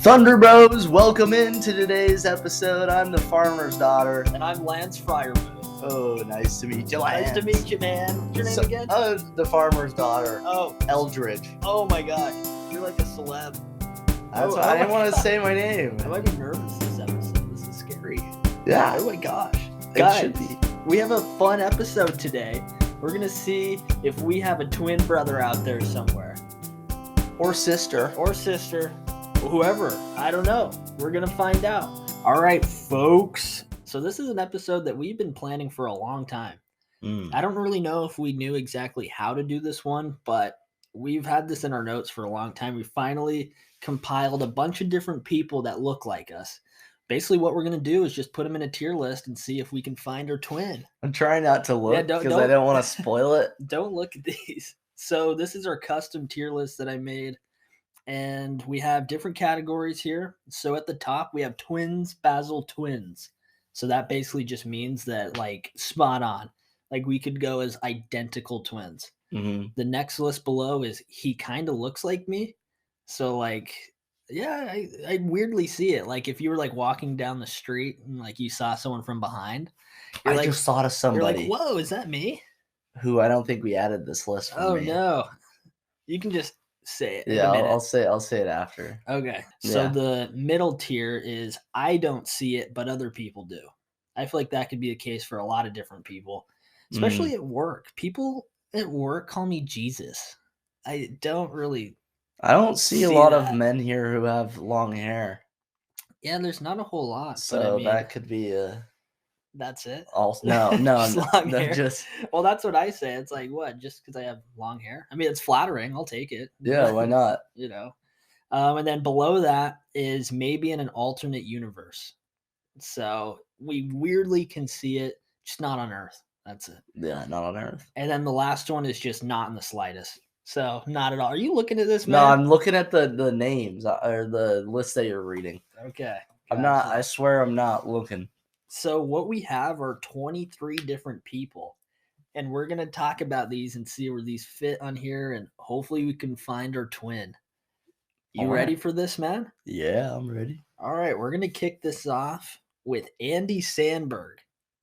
Thunder Bros, welcome into today's episode. I'm the farmer's daughter. And I'm Lance Fryerman. Oh, nice to meet you, Lance. Nice to meet you, man. What's your name again? The farmer's daughter. Oh. Eldridge. Oh my gosh. You're like a celeb. That's why I didn't want to say my name. I might be nervous this episode. This is scary. Yeah. Oh my gosh. It should be. We have a fun episode today. We're going to see if we have a twin brother out there somewhere. Or sister. Whoever. I don't know. We're going to find out. All right, folks. So this is an episode that we've been planning for a long time. I don't really know if we knew exactly how to do this one, but we've had this in our notes for a long time. We finally compiled a bunch of different people that look like us. Basically, what we're going to do is just put them in a tier list and see if we can find our twin. I'm trying not to look because I don't want to spoil it. Don't look at these. So this is our custom tier list that I made. And we have different categories here. So at the top, we have twins, Basil twins. So that basically just means that, like, spot on. Like, we could go as identical twins. Mm-hmm. The next list below is he kind of looks like me. So, like, yeah, I weirdly see it. Like, if you were, like, walking down the street and, like, you saw someone from behind. I just thought of somebody. You're like, whoa, is that me? Who I don't think we added this list for. Oh, me. No. You can just say it. Yeah, I'll say it after. Okay. So the middle tier is I don't see it, but other people do. I feel like that could be the case for a lot of different people, especially at work. People at work call me Jesus. I don't see a lot of men here who have long hair. Yeah, there's not a whole lot. So but I mean, that could be that's it. No, just well, that's what I say. It's like, what? Just because I have long hair? I mean, it's flattering. I'll take it. Yeah, why not? You know. And then below that is maybe in an alternate universe. So we weirdly can see it, just not on Earth. That's it. Yeah, not on Earth. And then the last one is just not in the slightest. So not at all. Are you looking at this, man? No, I'm looking at the names or the list that you're reading. Okay. I'm not. I swear I'm not looking. So what we have are 23 different people, and we're going to talk about these and see where these fit on here, and hopefully we can find our twin. You ready for this, man? Yeah, I'm ready. All right, we're going to kick this off with Andy Samberg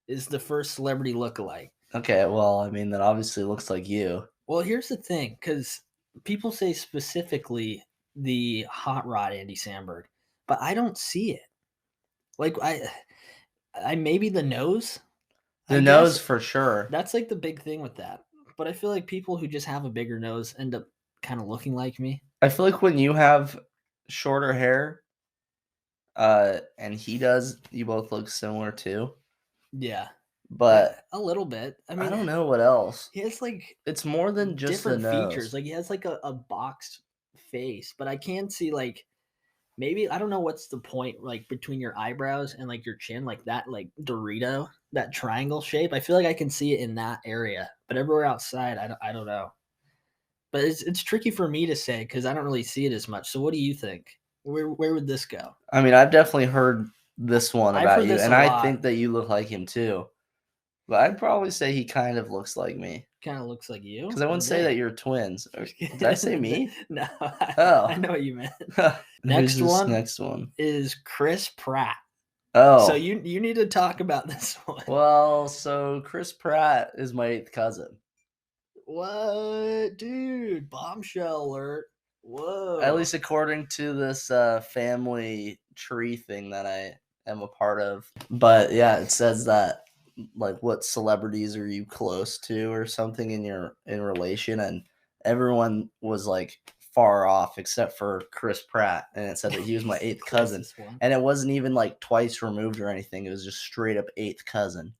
is the first celebrity lookalike. Okay, well, I mean, that obviously looks like you. Well, here's the thing, because people say specifically the hot rod Andy Samberg, but I don't see it. Like, I maybe the nose. The nose for sure. That's like the big thing with that. But I feel like people who just have a bigger nose end up kind of looking like me. I feel like when you have shorter hair, and he does, you both look similar too. Yeah. But a little bit. I mean, I don't know what else. He has like it's more than just different the nose. features. Like he has like a boxed face, but I can see like maybe I don't know what's the point like between your eyebrows and like your chin, like that like Dorito, that triangle shape. I feel like I can see it in that area, but everywhere outside, I don't know. But it's tricky for me to say because I don't really see it as much. So what do you think? Where would this go? I mean, I've definitely heard this one about you, and I think that you look like him too. But I'd probably say he kind of looks like me. Kind of looks like you? Because I wouldn't say that you're twins. Did I say me? No. Oh. I know what you meant. Next one is Chris Pratt. Oh. So you need to talk about this one. Well, so Chris Pratt is my 8th cousin. What? Dude, bombshell alert. Whoa. At least according to this family tree thing that I am a part of. But yeah, it says that like what celebrities are you close to or something in relation, and everyone was like far off except for Chris Pratt, and it said that he was my 8th cousin, and it wasn't even like twice removed or anything. It was just straight up 8th cousin.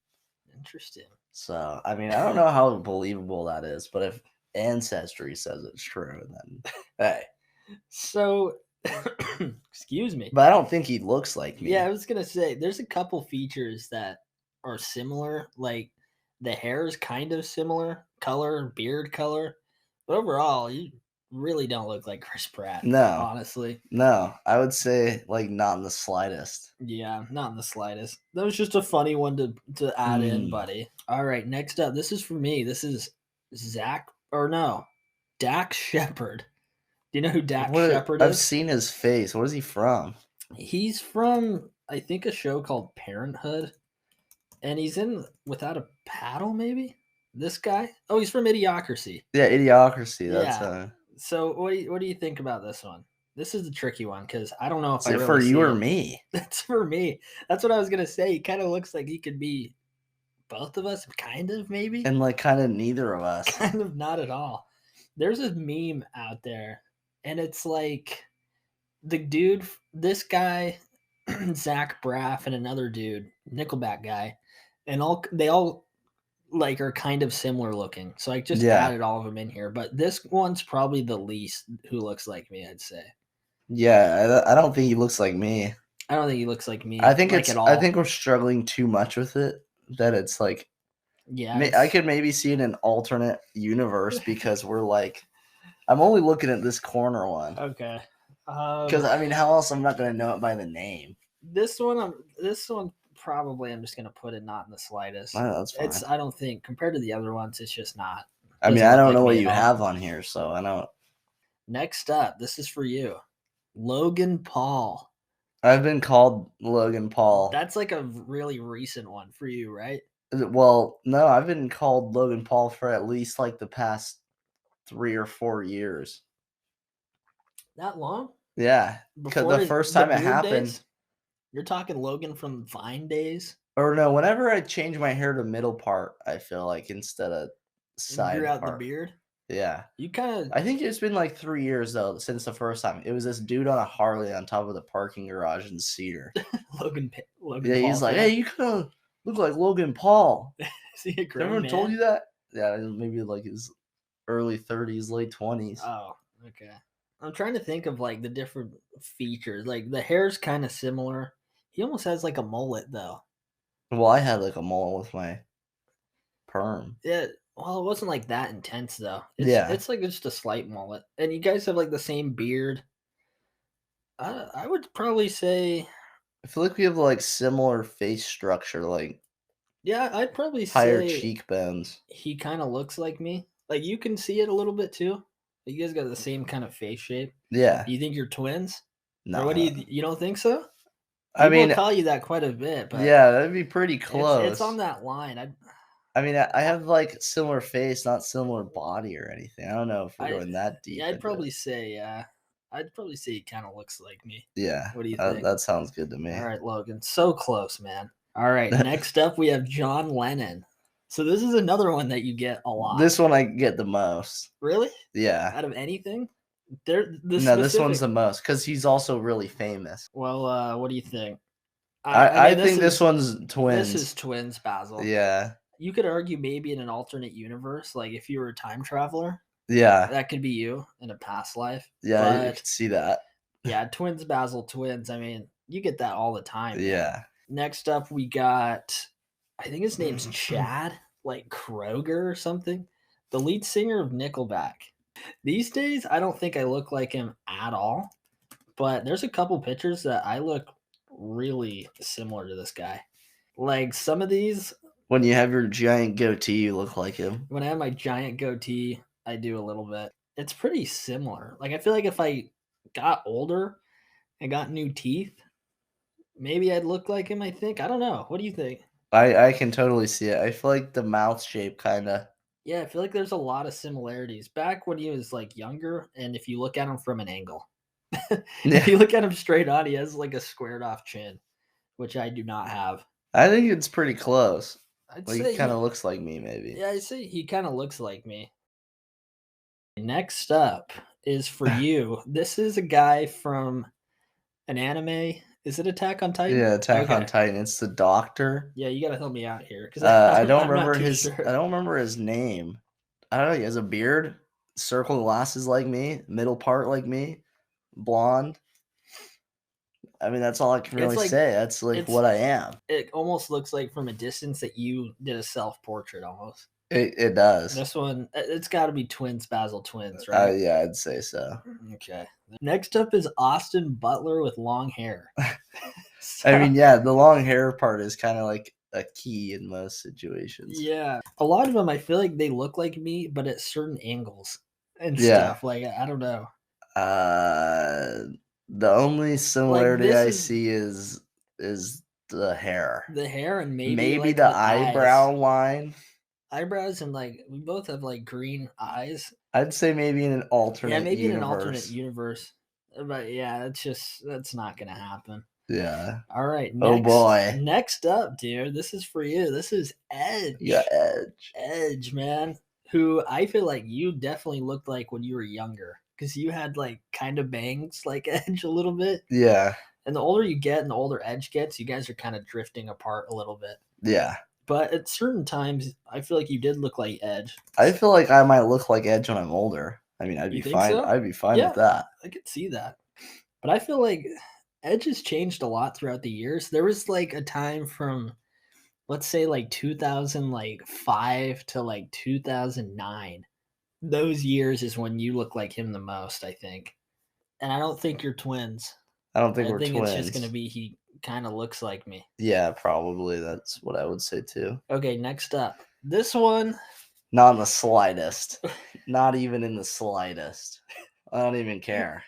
Interesting. So I mean, I don't know how believable that is, but if Ancestry says it's true, then hey. So excuse me, but I don't think he looks like me. Yeah, I was gonna say there's a couple features that are similar, like the hair is kind of similar color, beard color, but overall you really don't look like Chris Pratt. No, honestly, no, I would say like not in the slightest. Yeah, not in the slightest. That was just a funny one to add in, buddy. All right, next up, this is for me. This is Dax Shepard. Do you know who Dax Shepard I've is? seen his face. What is he from? He's from, I think, a show called Parenthood, and he's in Without a Paddle, maybe? This guy? Oh, he's from Idiocracy. Yeah, Idiocracy. That's Yeah. So what do you think about this one? This is the tricky one because I don't know if is I it really for you see or it. me? That's for me. That's what I was gonna say. He kind of looks like he could be both of us, kind of, maybe. And like kind of neither of us. Kind of not at all. There's a meme out there, and it's like the dude, this guy, Zach Braff, and another dude, Nickelback guy, and they all like are kind of similar looking. So I just Yeah. added all of them in here, but this one's probably the least who looks like me, I'd say. Yeah, I don't think he looks like me. I don't think he looks like me. I think like at all. I think we're struggling too much with it. That it's like, yeah, I could maybe see it in an alternate universe because we're like, I'm only looking at this corner one. Okay. Because I mean, how else I'm not gonna know it by the name? This one probably I'm just gonna put it not in the slightest. That's fine. I don't think compared to the other ones, it's just not. I mean, Doesn't I look don't like know me what at you all. have on here, so I don't. Next up, this is for you, Logan Paul. I've been called Logan Paul. That's like a really recent one for you, right? Well, no, I've been called Logan Paul for at least like the past 3 or 4 years. That long? Yeah, because the first time it happened. Days? You're talking Logan from Vine days? Or no, whenever I change my hair to middle part, I feel like instead of side grew out part. the beard? Yeah. You kind of. I think it's been like 3 years though since the first time. It was this dude on a Harley on top of the parking garage in Cedar. Logan Yeah, he's Paul like, fan. hey, you kind of look like Logan Paul. Is he a grown Everyone man? told you that? Yeah, maybe like his early 30s, late 20s. Oh, okay. I'm trying to think of like the different features. Like the hair's kind of similar. He almost has like a mullet though. Well, I had like a mullet with my perm. Yeah. Well, it wasn't like that intense though. Yeah. It's like just a slight mullet. And you guys have like the same beard. I would probably say. I feel like we have like similar face structure, like Yeah, I'd probably higher say cheekbones. he kind of looks like me. Like you can see it a little bit too. You guys got the same kind of face shape. Yeah. Do you think you're twins? No. Or what do you don't think so? I mean, People call you that quite a bit, but yeah, that'd be pretty close. It's on that line. I mean, I have like similar face, not similar body or anything. I don't know if we're going that deep. Yeah, I'd probably say he kind of looks like me. Yeah. What do you think? That sounds good to me. All right, Logan. So close, man. All right, next up we have John Lennon. So this is another one that you get a lot. This one I get the most. Really? Yeah. Out of anything? This one's the most because he's also really famous. Well, what do you think? I think this one's twins. This is twins, Basil. Yeah. You could argue maybe in an alternate universe, like if you were a time traveler. Yeah. That could be you in a past life. Yeah, you could see that. Yeah, twins, Basil, twins. I mean, you get that all the time. Yeah. Man. Next up, we got, I think his name's Chad, like Kroger or something. The lead singer of Nickelback. These days, I don't think I look like him at all. But there's a couple pictures that I look really similar to this guy. Like some of these. When you have your giant goatee, you look like him. When I have my giant goatee, I do a little bit. It's pretty similar. Like I feel like if I got older and got new teeth, maybe I'd look like him, I think. I don't know. What do you think? I can totally see it. I feel like the mouth shape kind of. Yeah, I feel like there's a lot of similarities. Back when he was like younger, and if you look at him from an angle. If you look at him straight on, he has like a squared off chin, which I do not have. I think it's pretty close. I'd say he kind of looks like me, maybe. Yeah, I'd say he kind of looks like me. Next up is for you. This is a guy from an anime. Is it Attack on Titan? Yeah, Attack on Titan. It's the Doctor. Yeah, you gotta help me out here because I don't remember his. Sure. I don't remember his name. I don't know. He has a beard, circle glasses like me, middle part like me, blonde. I mean, that's all I can really say. That's like what I am. It almost looks like from a distance that you did a self-portrait almost. It does. This one, it's got to be twins, Basil twins, right? Yeah, I'd say so. Okay. Next up is Austin Butler with long hair. I mean, yeah, the long hair part is kind of like a key in most situations. Yeah. A lot of them, I feel like they look like me, but at certain angles and stuff. Like, I don't know. The only similarity this I is see is the hair. the hair and maybe Maybe like the the eyebrow eyes. line. Eyebrows and like we both have like green eyes. I'd say maybe in an Yeah, alternate maybe in an alternate universe. universe. But yeah, that's not gonna happen. Yeah. All right, Oh boy. next up, dude. This is for you. This is Yeah, Edge. Edge. Edge, man. Who I feel like you definitely looked like when you were younger. Because you had like kind of bangs like Edge a little bit. Yeah. And the older you get and the older Edge gets, you guys are kind of drifting apart a little bit. Yeah. But at certain times, I feel like you did look like Edge. I feel like I might look like Edge when I'm older. I mean, I'd You be think fine. so? I'd be fine Yeah, with that. I could see that. But I feel like Edge has changed a lot throughout the years. There was like a time from, let's say, like 2005 to like 2009. Those years is when you look like him the most, I think. And I don't think you're twins. I don't think I we're think it's just twins. gonna be he kind of looks like me. Yeah, probably. That's what I would say too. Okay, next up. This one. Not in the slightest. Not even in the slightest. I don't even care.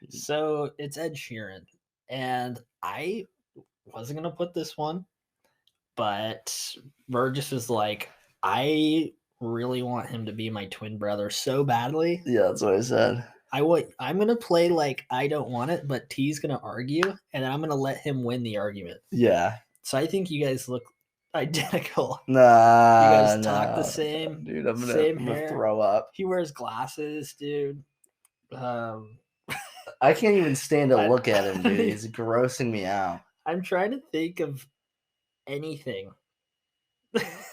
So it's Ed Sheeran. And I wasn't gonna put this one, but Burgess was like, I really want him to be my twin brother so badly. Yeah, that's what I said. I'm gonna play like I don't want it, but T's gonna argue, and I'm gonna let him win the argument. Yeah. So I think you guys look identical. Nah. You guys talk the same. Dude, I'm same gonna hair. throw up. He wears glasses, dude. I can't even stand to look at him, dude. He's grossing me out. I'm trying to think of anything.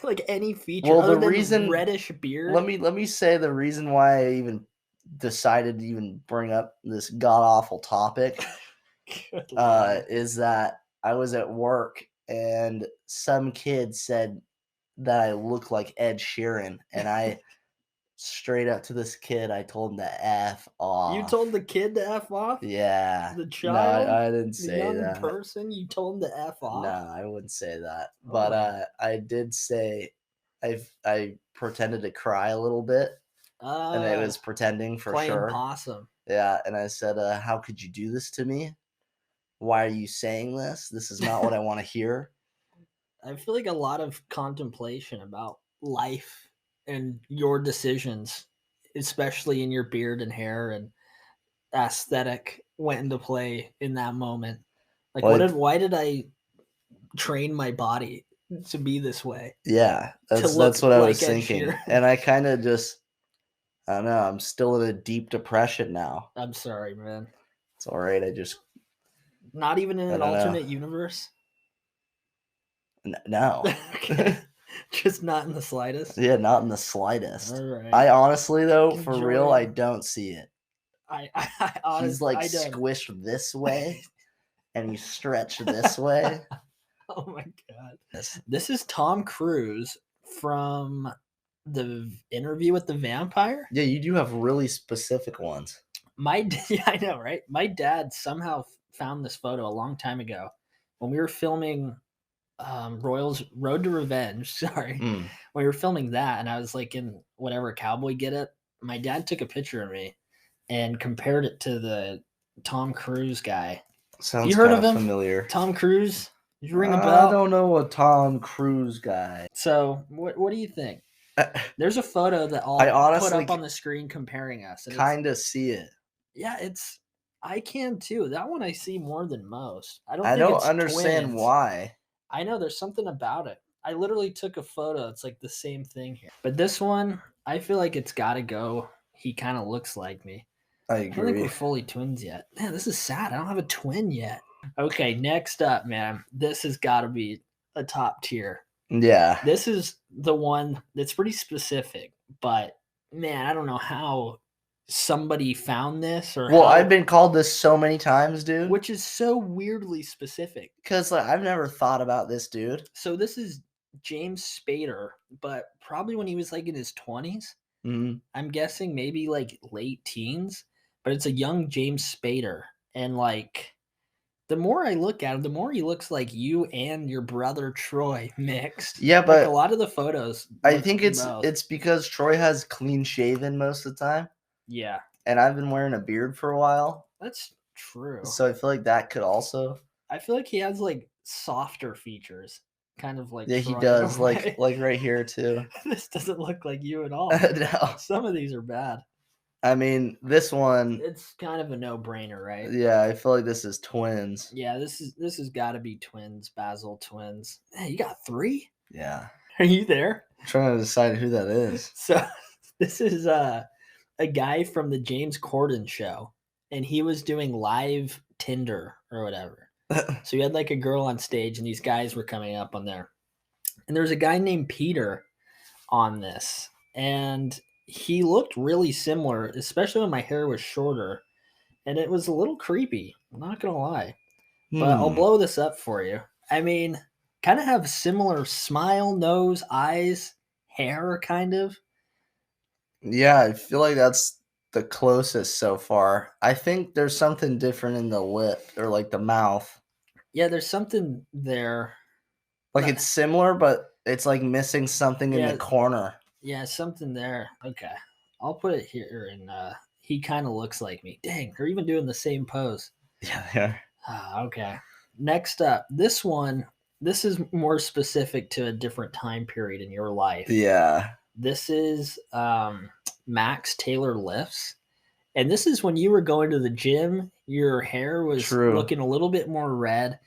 Like any feature. Well, other the than reason reddish beard. let me say the reason why I even decided to even bring up this god awful topic is that I was at work and some kid said that I look like Ed Sheeran, and I straight up to this kid, I told him to F off. You told the kid to F off? Yeah. The child? No, I didn't the say young that. person? You told him to F off? No, I wouldn't say that. Oh But my. I did say I pretended to cry a little bit, and it was pretending for playing sure. possum. Yeah, and I said, "How could you do this to me? Why are you saying this? This is not what I want to hear." I feel like a lot of contemplation about life and your decisions, especially in your beard and hair and aesthetic, went into play in that moment. Like, Well, why did I train my body to be this way? Yeah, that's what I was thinking, and I kind of just, I don't know. I'm still in a deep depression now. I'm sorry, man. It's all right. I just not even in an alternate universe. No. Okay. Just not in the slightest. Yeah, not in the slightest. All right. I honestly, though, for real, I don't see it. I honestly, he's like squished this way, and he's stretched this way. Oh my god! This is Tom Cruise from the Interview with the Vampire. Yeah, you do have really specific ones. Yeah, I know, right? My dad somehow found this photo a long time ago when we were filming Royals Road to Revenge. Sorry, when we were filming that, and I was like in whatever cowboy getup. My dad took a picture of me and compared it to the Tom Cruise guy. Sounds you heard of him? Familiar. Tom Cruise? Did you ring a bell? I don't know a Tom Cruise guy. So what do you think? There's a photo that I honestly put up on the screen comparing us. Kind of see it. Yeah, I can too. That one I see more than most. I don't understand twins. Why. I know there's something about it. I literally took a photo. It's like the same thing here. But this one, I feel like it's got to go. He kind of looks like me. I agree. I don't think we're fully twins yet. Man, this is sad. I don't have a twin yet. Okay, next up, man. This has got to be a top tier. Yeah. This is the one that's pretty specific, but man, I don't know how somebody found this or I've been called this so many times, dude. Which is so weirdly specific. Because I've never thought about this dude. So this is James Spader, but probably when he was like in his 20s. Mm-hmm. I'm guessing maybe like late teens, but it's a young James Spader. And like the more I look at him, the more he looks like you and your brother Troy mixed. Yeah, but like a lot of the photos. I think it's because Troy has clean shaven most of the time. Yeah. and I've been wearing a beard for a while. That's true. So I feel like that could also. I feel like he has like softer features, kind of like Yeah, he Troy in a does. way. Like right here too. This doesn't look like you at all. No. Some of these are bad. I mean, this one. It's kind of a no-brainer, right? Yeah, I feel like this is twins. Yeah, this has got to be twins, Basil twins. Hey, you got 3? Yeah. Are you there? I'm trying to decide who that is. So this is a guy from the James Corden show, and he was doing live Tinder or whatever. So you had like a girl on stage, and these guys were coming up on there. And there's a guy named Peter on this, and he looked really similar, especially when my hair was shorter, and it was a little creepy. I'm not gonna lie, but I'll blow this up for you. I mean, kind of have similar smile, nose, eyes, hair, kind of. Yeah, I feel like that's the closest so far. I think there's something different in the lip or like the mouth. Yeah, there's something there. Like it's similar, but it's like missing something in the corner. Yeah, something there. Okay. I'll put it here, and he kind of looks like me. Dang, they're even doing the same pose. Yeah, they are. Okay. Next up, this is more specific to a different time period in your life. Yeah. This is Max Taylor lifts. And this is when you were going to the gym, your hair was looking a little bit more red,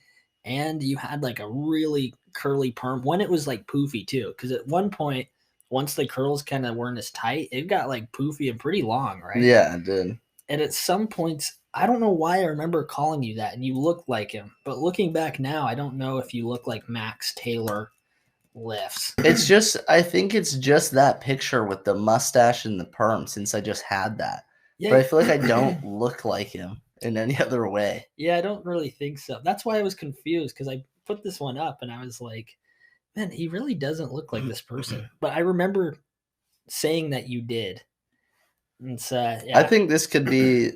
and you had like a really curly perm when it was like poofy too. Because at one point, once the curls kind of weren't as tight, it got like poofy and pretty long, right? Yeah, it did. And at some points, I don't know why I remember calling you that, and you looked like him. But looking back now, I don't know if you look like Max Taylor lifts. It's just, I think it's just that picture with the mustache and the perm, since I just had that. Yeah. But I feel like I don't look like him in any other way. Yeah, I don't really think so. That's why I was confused, because I put this one up and I was like, man, he really doesn't look like this person. But I remember saying that you did. And so, yeah. I think this could be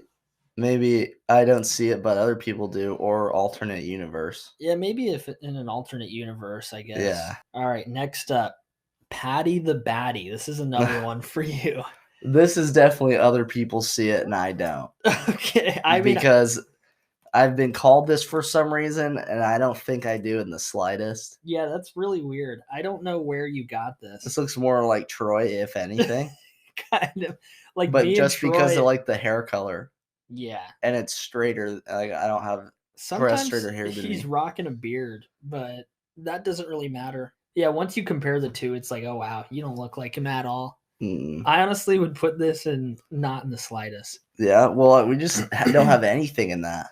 maybe I don't see it, but other people do, or alternate universe. Yeah, maybe if in an alternate universe, I guess. Yeah. All right, next up, Patty the Batty. This is another one for you. This is definitely other people see it and I don't. Okay, because I've been called this for some reason, and I don't think I do in the slightest. Yeah, that's really weird. I don't know where you got this. This looks more like Troy, if anything. Kind of like, but just because of like the hair color. Yeah, and it's straighter. Like I don't have straighter hair than he's me. rocking a beard, but that doesn't really matter. Yeah, once you compare the two, it's like, oh wow, you don't look like him at all. I honestly would put this in not in the slightest. Yeah, well, we just don't have anything in that.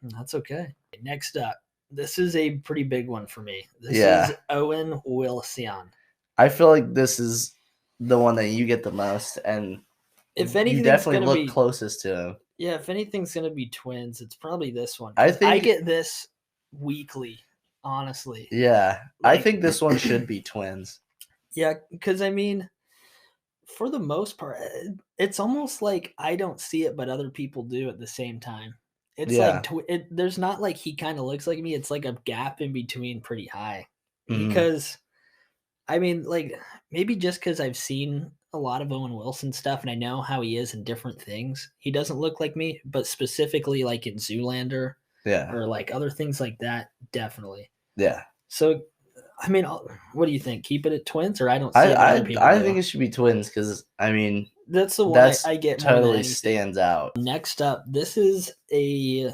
That's okay. Next up, this is a pretty big one for me. This is Owen Wilson. I feel like this is the one that you get the most, and if anything, you definitely look closest to him. Yeah, if anything's gonna be twins, it's probably this one. I think I get this weekly, honestly. Yeah, I think this one should be twins. Yeah, because I mean, for the most part, it's almost like I don't see it, but other people do at the same time. It's like there's not like he kind of looks like me. It's like a gap in between pretty high. Because, I mean, like maybe just because I've seen a lot of Owen Wilson stuff and I know how he is in different things, he doesn't look like me. But specifically, like in Zoolander, or like other things like that, definitely. Yeah. So, I mean, what do you think? Keep it at twins, or I don't see it other people I think it should be twins because, I mean, that's the one I get totally stands out. Next up, this is a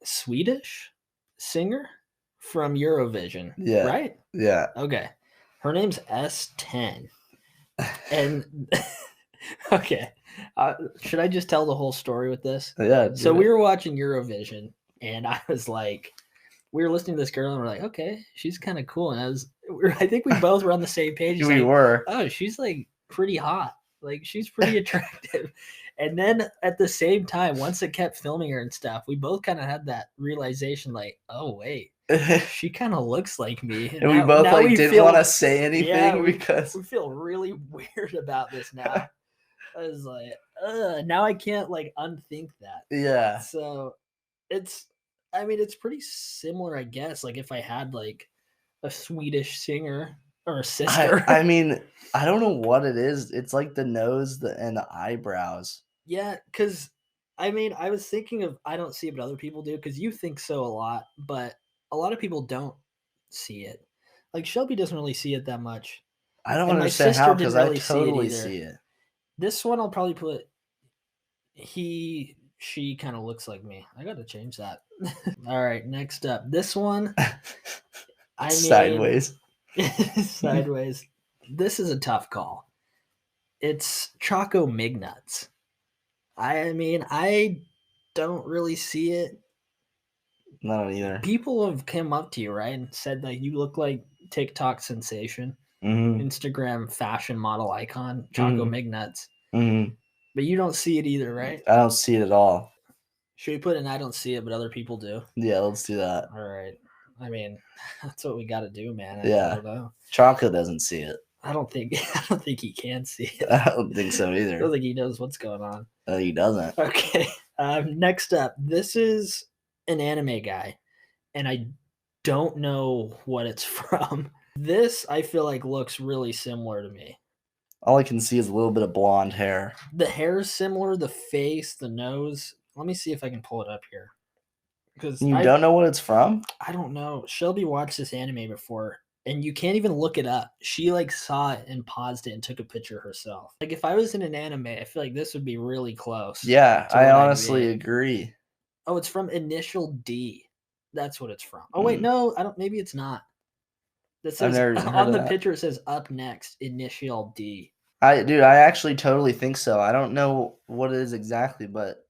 Swedish singer from Eurovision. Yeah. Right? Yeah. Okay. Her name's S10. And, okay. Should I just tell the whole story with this? Yeah. So we were watching Eurovision, and I was like, we were listening to this girl and we're like, okay, she's kind of cool. And I think we both were on the same page. We were. Oh, she's like pretty hot. Like she's pretty attractive. And then at the same time, once it kept filming her and stuff, we both kind of had that realization like, oh, wait, she kind of looks like me. And we both like didn't want to say anything because we feel really weird about this now. I was like, now I can't like unthink that. Yeah. So it's pretty similar, I guess. Like if I had like a Swedish singer or a sister. I mean, I don't know what it is. It's like the nose and the eyebrows. Yeah, because I mean, I was thinking of I don't see it, but other people do. Because you think so a lot, but a lot of people don't see it. Like Shelby doesn't really see it that much, I don't and my understand sister how, didn't because I really see it totally either. see it. This one I'll probably put she kind of looks like me. I got to change that. All right, next up. This one, I mean, Sideways. sideways. This is a tough call. It's Choco Mignuts. I mean, I don't really see it. Not either. People have come up to you, right, and said that you look like TikTok sensation, Mm-hmm. Instagram fashion model icon, Choco Mm-hmm. Mignuts. Mm-hmm. But you don't see it either, right? I don't see it at all. Should we put in I don't see it, but other people do? Yeah, let's do that. All right. I mean, that's what we got to do, man. I Yeah. don't know. Choco doesn't see it. I don't think I don't think he can see it. I don't think so I either. don't think he knows what's going on. He doesn't. Okay. Next up, this is an anime guy, and I don't know what it's from. This I feel like looks really similar to me. All I can see is a little bit of blonde hair. The hair is similar, the face, the nose. Let me see if I can pull it up here. Because You don't know what it's from? I don't know. Shelby watched this anime before, and you can't even look it up. She like saw it and paused it and took a picture herself. Like if I was in an anime, I feel like this would be really close. Yeah, to I what I'd honestly be. agree. Oh, it's from Initial D. That's what it's from. Oh wait, no, I don't. Maybe it's not. That I've says never heard on of the that. picture. It says up next, Initial D. Dude, I actually totally think so. I don't know what it is exactly, but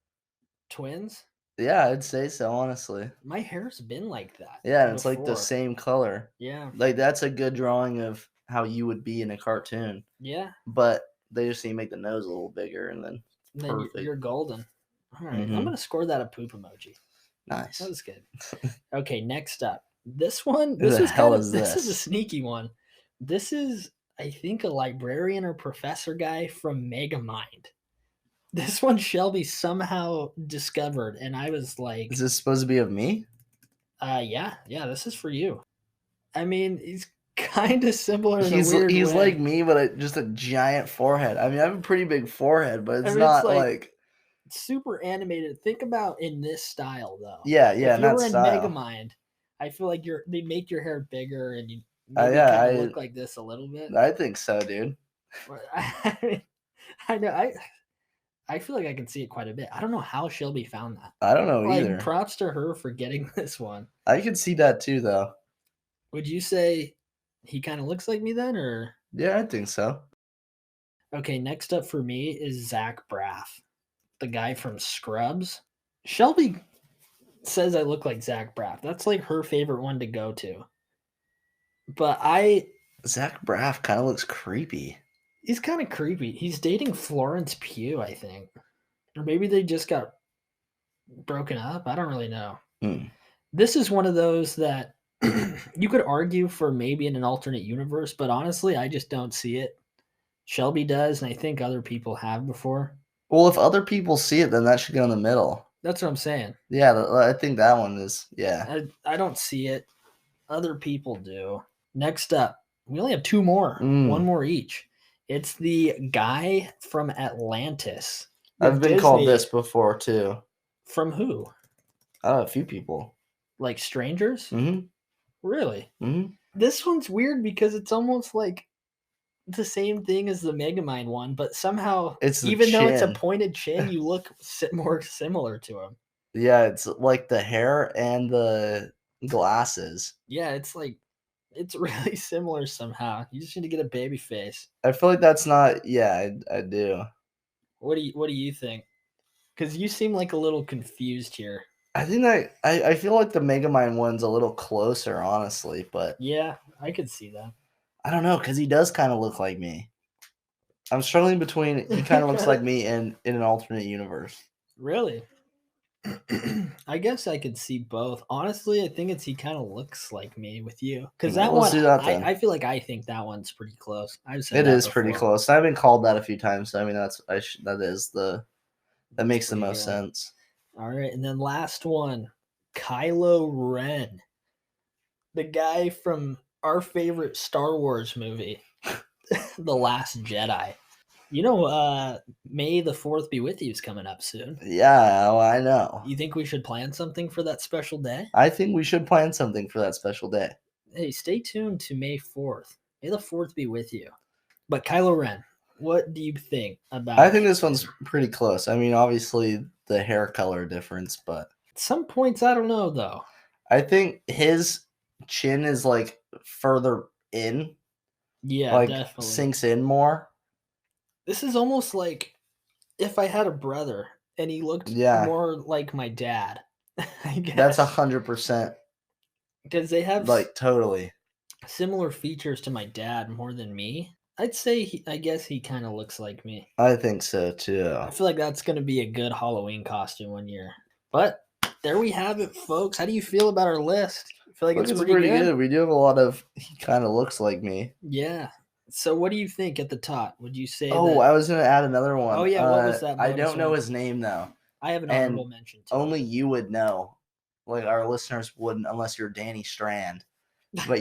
Twins. yeah, I'd say so, honestly. My hair's been like that. Yeah, and it's like the before. same color. Yeah. Like that's a good drawing of how you would be in a cartoon. Yeah. But they just need to make the nose a little bigger and then And then perfect. you're golden. All right, I'm Mhm. gonna score that a poop emoji. Nice. That was good. Okay, next up. This one, Who this the is hell kind of is this is a this? sneaky one. This is, I think, a librarian or professor guy from Megamind. This one Shelby somehow discovered, and I was like, Is this supposed to be of me? yeah, this is for you. I mean, he's kind of similar in a weird He's way. like me, but just a giant forehead. I mean, I have a pretty big forehead, but it's I mean, it's not like super animated. Think about in this style though. yeah, If in you that were in style. Megamind, I feel like they make your hair bigger and you maybe kind of look like this a little bit. I think so, dude. I know I feel like I can see it quite a bit. I don't know how Shelby found that. I don't know Like either. props to her for getting this one. I could see that too, though. Would you say he kind of looks like me then, or? Yeah, I think so. Okay, next up for me is Zach Braff, the guy from Scrubs. Shelby says I look like Zach Braff. That's like her favorite one to go to. But Zach Braff kind of looks creepy. he's kind of creepy. He's dating Florence Pugh, I think. Or maybe they just got broken up. I don't really know. This is one of those that you could argue for maybe in an alternate universe, but honestly, I just don't see it. Shelby does, and I think other people have before. Well, if other people see it, then that should go in the middle. That's what I'm saying. Yeah, I think that one is, yeah. I don't see it. Other people do. Next up, we only have two more. One more each. It's the guy from Atlantis. I've been called this before, too. From who? A few people. Like strangers? Mm-hmm. Really? Mm-hmm. This one's weird because it's almost like the same thing as the Megamind one, but somehow, even though it's a pointed chin, you look more similar to him. Yeah, it's like the hair and the glasses. Yeah, it's really similar somehow. You just need to get a baby face. I feel like that's not. Yeah, I do. What do you think? Because you seem like a little confused here. I think that I feel like the Megamind one's a little closer, honestly, but yeah, I could see that. I don't know because he does kind of look like me. I'm struggling between he kind of looks like me and in an alternate universe. Really? I guess I could see both. Honestly, I think he kind of looks like me with you because that one. Do that then. I feel like I think that one's pretty close. It is pretty close. I've been called that a few times. So I mean, that makes the most sense. All right, and then last one, Kylo Ren, the guy from our favorite Star Wars movie, The Last Jedi. May the 4th be with you is coming up soon. Yeah, well, I know. You think we should plan something for that special day? I think we should plan something for that special day. Hey, stay tuned to May 4th. May the 4th be with you. But Kylo Ren, what do you think about I think this one's pretty close. I mean, obviously the hair color difference, but some points I don't know though. I think his chin is like further in. Yeah, like definitely. Sinks in more. This is almost like if I had a brother and he looked more like my dad. I guess that's 100%. Because they have like totally similar features to my dad more than me. I'd say I guess he kind of looks like me. I think so too. I feel like that's going to be a good Halloween costume one year. But there we have it, folks. How do you feel about our list? I feel like it's pretty good. We do have a lot of he kind of looks like me. Yeah. So what do you think at the top? Would you say I was going to add another one. Oh yeah, what was that? I don't know his name though. I have an honorable mention too. Only you would know. Like our listeners wouldn't unless you're Danny Strand. But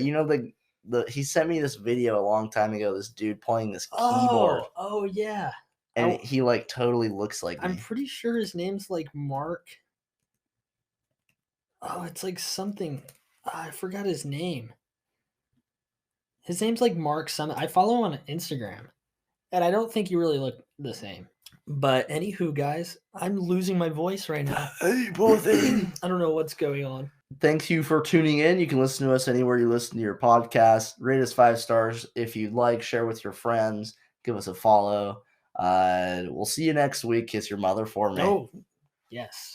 he sent me this video a long time ago, this dude playing this keyboard. Oh yeah. And he like totally looks like me. I'm pretty sure his name's like Mark. Oh, it's like something. I forgot his name. His name's like Mark Summit. I follow him on Instagram, and I don't think you really look the same. But anywho, guys, I'm losing my voice right now. Hey, poor thing. I don't know what's going on. Thank you for tuning in. You can listen to us anywhere you listen to your podcast. Rate us 5 stars if you'd like. Share with your friends. Give us a follow. We'll see you next week. Kiss your mother for me. Oh, yes.